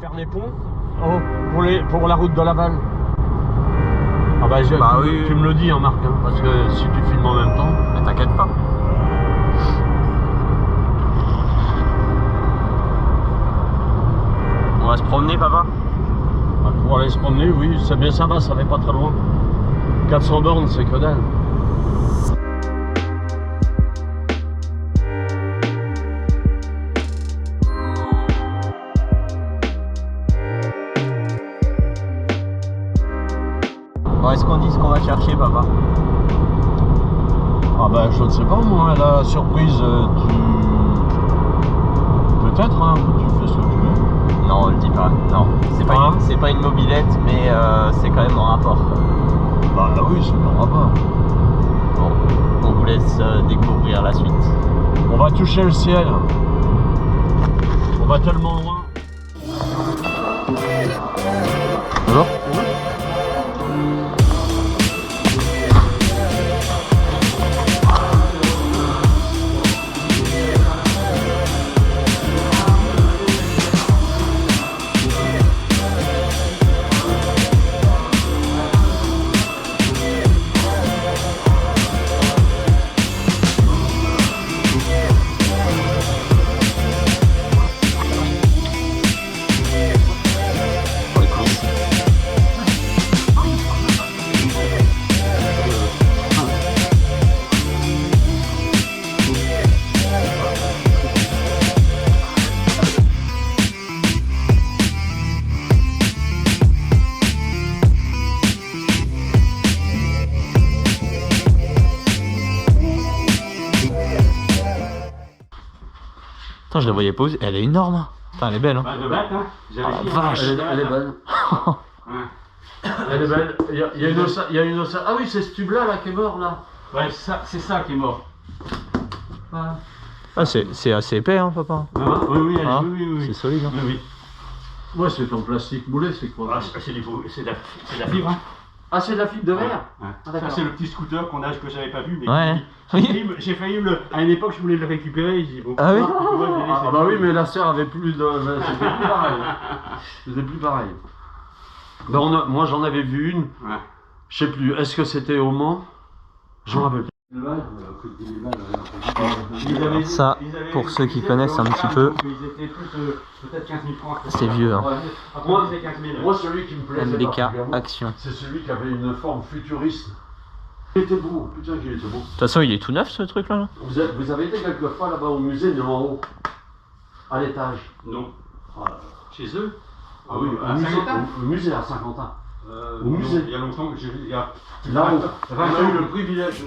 faire les ponts pour la route de Laval. Ah bah, oui. Tu me le dis, hein, Marc, hein, parce que si tu filmes en même temps. Mais t'inquiète pas. On va se promener, papa? Bah, pour aller se promener, oui, c'est bien, ça va pas très loin. 400 bornes, c'est que dalle. Bon, est-ce qu'on dit ce qu'on va chercher, papa? Ah bah je ne sais pas moi, la surprise, peut-être, hein, tu fais ce que tu veux. Non, on le dit pas. Non, c'est pas une mobilette, mais c'est quand même en rapport. Bah oui, c'est mon rapport. Bon, on vous laisse découvrir la suite. On va toucher le ciel. On va tellement loin. Bonjour. Attends, je la voyais poser. Elle est énorme. Putain, elle est belle. Hein. Bah, de bête, hein. Vache. Elle est bonne. Elle est belle. Il y a une ossature. Ah oui, c'est ce tube là qui est mort là. Ouais, c'est ça qui est mort. Voilà. Ah, c'est assez épais, hein, papa. Ah, oui, Hein, oui. c'est solide. Hein. Oui. Ouais, c'est en plastique moulé, c'est quoi? Ah, c'est de la fibre. Hein. Ah, c'est de la fibre de verre? Ouais. Ah, d'accord. Ça, c'est le petit scooter qu'on a, que j'avais pas vu. Mais Ouais. j'ai failli à une époque, je voulais le récupérer. J'ai dit, bon, Ah oui? Ah bah oui, mais la serre avait plus de... C'était plus pareil. C'était plus pareil. Ben moi j'en avais vu une, Ouais. je sais plus, est-ce que c'était au Mans? J'en rappelle plus. Ça, pour ceux qui connaissent un petit peu, Ils étaient tous peut-être 15 000 francs. c'est vieux. Hein. Moi, ils étaient 15 000. Moi celui qui me plaisait MDK particulièrement, Action. c'est celui qui avait une forme futuriste. Il était beau, putain qu'il était beau. De toute façon, il est tout neuf ce truc là. Vous avez été quelques fois là-bas au musée de en haut? À l'étage? Non. Chez eux? Ah oui, à musée, Saint-Quentin. au musée à Saint-Quentin. Au Non, musée. il y a longtemps que j'ai vu. Là-haut. On a eu le privilège.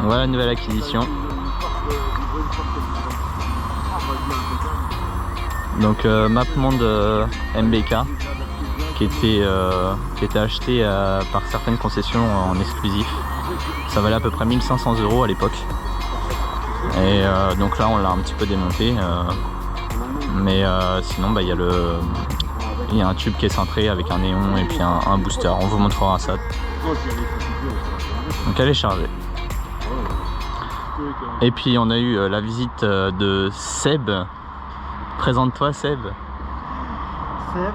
Voilà, nouvelle acquisition. Donc MapMonde MBK qui était acheté par certaines concessions en exclusif. Ça valait à peu près 1500 € à l'époque. Et donc là on l'a un petit peu démonté. Mais sinon bah, il y a un tube qui est cintré avec un néon et puis un booster. On vous montrera ça. Donc elle est chargée. Et puis on a eu la visite de Seb. Présente-toi Seb. Seb,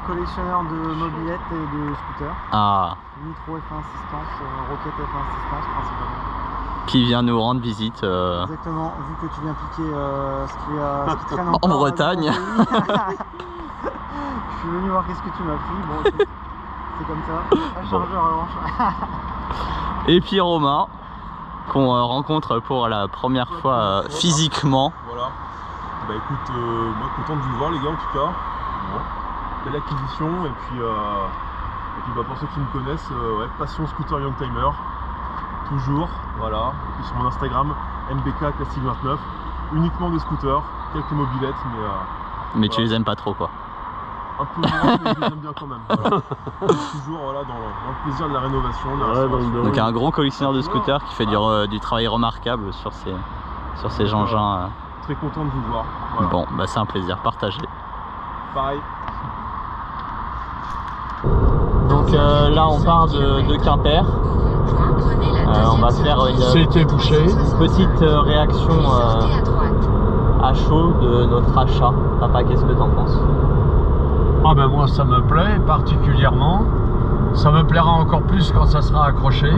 collectionneur de mobylettes et de scooters. Ah. Nitro F1 assistance, Rocket F1 assistance principalement. Qui vient nous rendre visite. Exactement, vu que tu viens piquer ce qui traîne en encore Bretagne. dans ton pays. Je suis venu voir qu'est-ce que tu m'as pris. Bon, écoute, c'est comme ça. Un chargeur à revanche. Et puis Romain, qu'on rencontre pour la première fois physiquement. Voilà. Bah écoute, moi content de vous voir les gars en tout cas. Belle acquisition et puis bah, pour ceux qui me connaissent, ouais, passion scooter Youngtimer. Toujours, voilà. Et puis sur mon Instagram, MBK Classic 29, uniquement des scooters, quelques mobylettes, Mais voilà. tu les aimes pas trop quoi. Un peu moins, mais je les aime bien quand même. Voilà. Toujours voilà, dans le plaisir de la rénovation, de la restauration. Donc un gros collectionneur de scooters qui fait du travail remarquable sur ces engins. Très content de vous voir. Voilà. Bon, bah c'est un plaisir partagé. Pareil. Donc là on part de Quimper. On va faire une petite réaction à chaud de notre achat. Papa, qu'est-ce que t'en penses? Ah ben moi ça me plaît particulièrement. Ça me plaira encore plus quand ça sera accroché.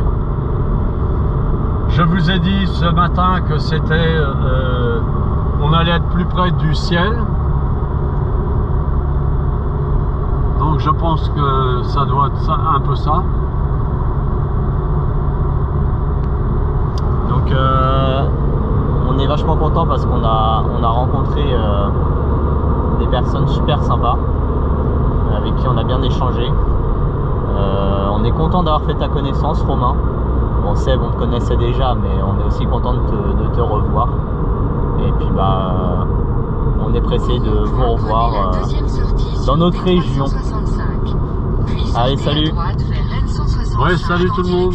Je vous ai dit ce matin que c'était on allait être plus près du ciel. Donc je pense que ça doit être ça, un peu ça. Donc on est vachement content parce qu'on a rencontré des personnes super sympas avec qui on a bien échangé. On est content d'avoir fait ta connaissance, Romain. Bon, Seb, on te connaissait déjà, mais on est aussi content de te revoir. Et puis bah on est pressé de vous revoir dans notre région. Allez, salut. Ouais, salut tout le monde.